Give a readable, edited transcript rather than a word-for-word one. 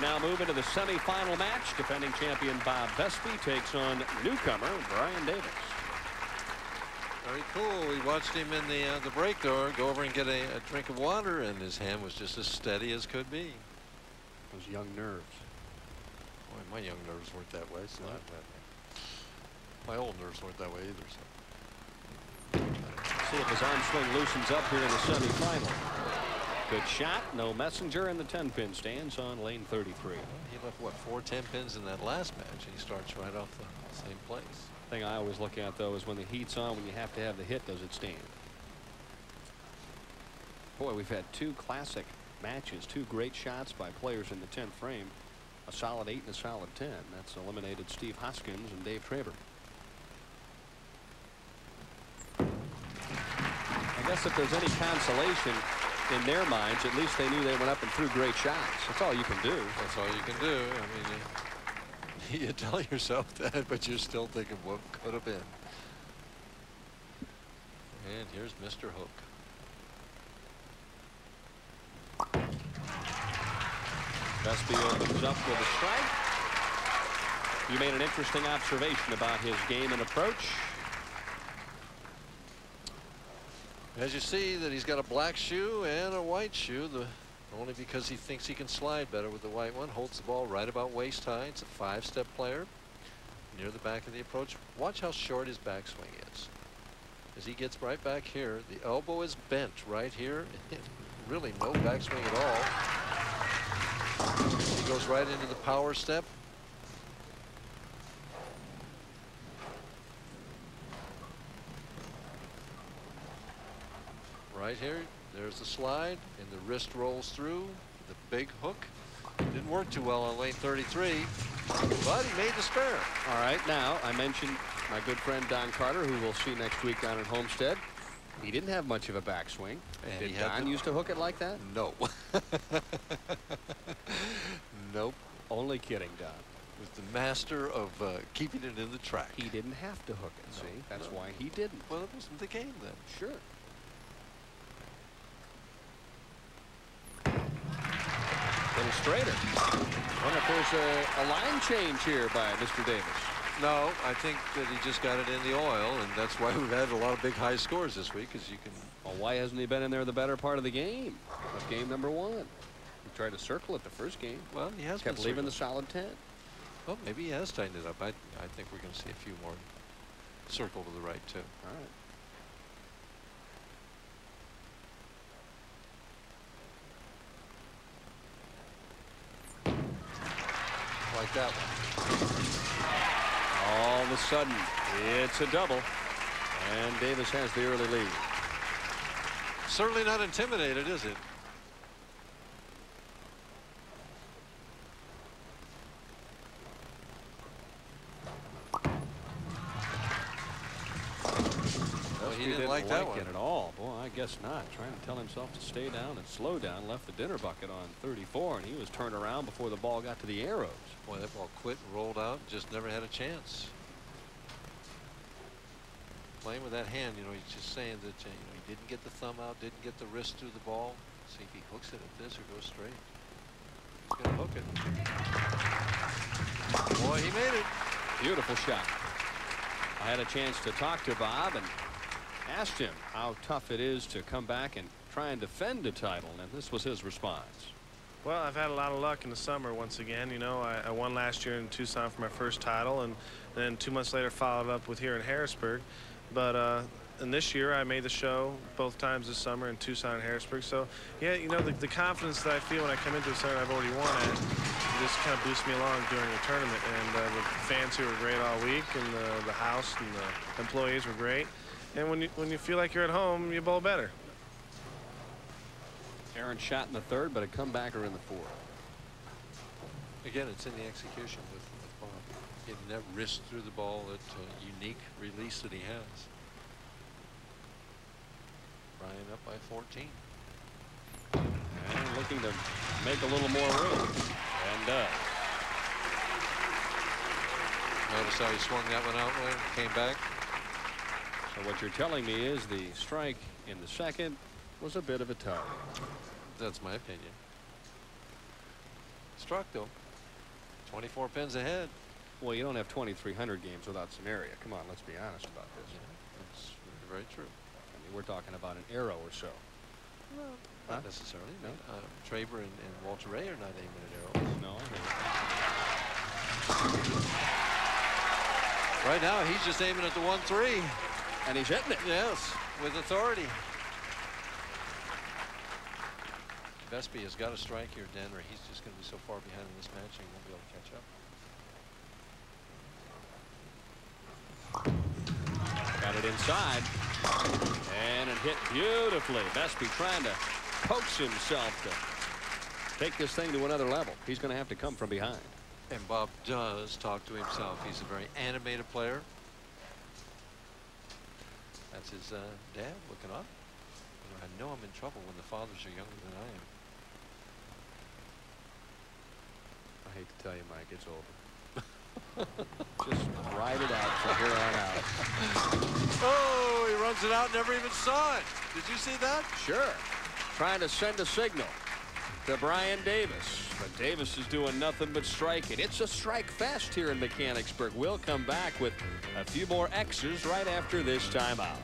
now move into the semifinal match. Defending champion Bob Vespi takes on newcomer Brian Davis. Very cool. We watched him in the break door go over and get a drink of water, and his hand was just as steady as could be. Those young nerves. Boy, my young nerves weren't that way. So my old nerves weren't that way either. So. See if his arm swing loosens up here in the semifinal. Good shot. No messenger, in the 10-pin stands on lane 33. He left, what, 4 10-pins in that last match, and he starts right off the same place. Thing I always look at, though, is when the heat's on, when you have to have the hit, does it stand? Boy, we've had 2 classic matches, 2 great shots by players in the 10th frame. A solid 8 and a solid 10. That's eliminated Steve Hoskins and Dave Traber. I guess if there's any consolation in their minds, at least they knew they went up and threw great shots. That's all you can do. That's all you can do. I mean, you tell yourself that, but you're still thinking what could have been. And here's Mr. Hook. Vespi opens up with a strike. You made an interesting observation about his game and approach. As you see that he's got a black shoe and a white shoe, only because he thinks he can slide better with the white one. Holds the ball right about waist high. It's a 5-step player near the back of the approach. Watch how short his backswing is. As he gets right back here, the elbow is bent right here. Really no backswing at all. He goes right into the power step. Right here, there's the slide, and the wrist rolls through. The big hook didn't work too well on lane 33, but he made the spare. All right, now I mentioned my good friend Don Carter, who we'll see next week down at Homestead. He didn't have much of a backswing. Did Don used to hook it like that? No. Nope. Only kidding, Don. Was the master of keeping it in the track. He didn't have to hook it. See, that's why he didn't. Well, it wasn't the game then. Sure. Little straighter. I wonder if there's a line change here by Mr. Davis. No, I think that he just got it in the oil, and that's why we've had a lot of big high scores this week, as you can. Well, why hasn't he been in there the better part of the game? That's game number 1. He tried to circle it the first game. Well, he has kept leaving the solid 10. Well, maybe he has tightened it up. I think we're going to see a few more circle to the right too. All right. Like that one. All of a sudden, it's a double, and Davis has the early lead. Certainly not intimidated, is it? Well, he didn't like that one at all. Boy, I guess not. Trying to tell himself to stay down and slow down. Left the dinner bucket on 34, and he was turned around before the ball got to the arrows. Boy, that ball quit and rolled out. Just never had a chance. Playing with that hand, you know, he's just saying that you know, he didn't get the thumb out, didn't get the wrist through the ball. See if he hooks it at this or goes straight. He's gonna hook it. Boy, he made it. Beautiful shot. I had a chance to talk to Bob and asked him how tough it is to come back and try and defend a title, and this was his response. Well, I've had a lot of luck in the summer once again. You know, I won last year in Tucson for my first title, and then 2 months later followed up with here in Harrisburg. But and this year I made the show both times this summer in Tucson and Harrisburg. So yeah, you know, the confidence that I feel when I come into a center I've already won at just kind of boosts me along during the tournament. And the fans here were great all week, and the house and the employees were great. And when you feel like you're at home, you bowl better. Aaron shot in the 3rd, but a comebacker in the 4th. Again, it's in the execution with Bob. Getting that wrist through the ball, that unique release that he has. Brian up by 14. And looking to make a little more room. And notice how he swung that one out when he came back. So what you're telling me is the strike in the 2nd was a bit of a tug. That's my opinion. struck though. 24 pins ahead. Well, you don't have 2,300 games without some area. Come on, let's be honest about this. Yeah, that's very true. I mean, we're talking about an arrow or so. No, Huh? not necessarily. No? Traver and Walter Ray are not aiming at arrows. No, I hear Right now, he's just aiming at the 1-3. you. And he's hitting it. Yes, with authority. Vespi has got a strike here, Denver. He's just going to be so far behind in this match, he won't be able to catch up. Got it inside. And it hit beautifully. Vespi trying to coax himself to take this thing to another level. He's going to have to come from behind. And Bob does talk to himself. He's a very animated player. That's his dad looking up. I know I'm in trouble when the fathers are younger than I am. I hate to tell you, Mike, it's over. Just ride it out from here on out. Oh, he runs it out, never even saw it. Did you see that? Sure. Trying to send a signal to Brian Davis. But Davis is doing nothing but striking. It's a strike fest here in Mechanicsburg. We'll come back with a few more X's right after this timeout.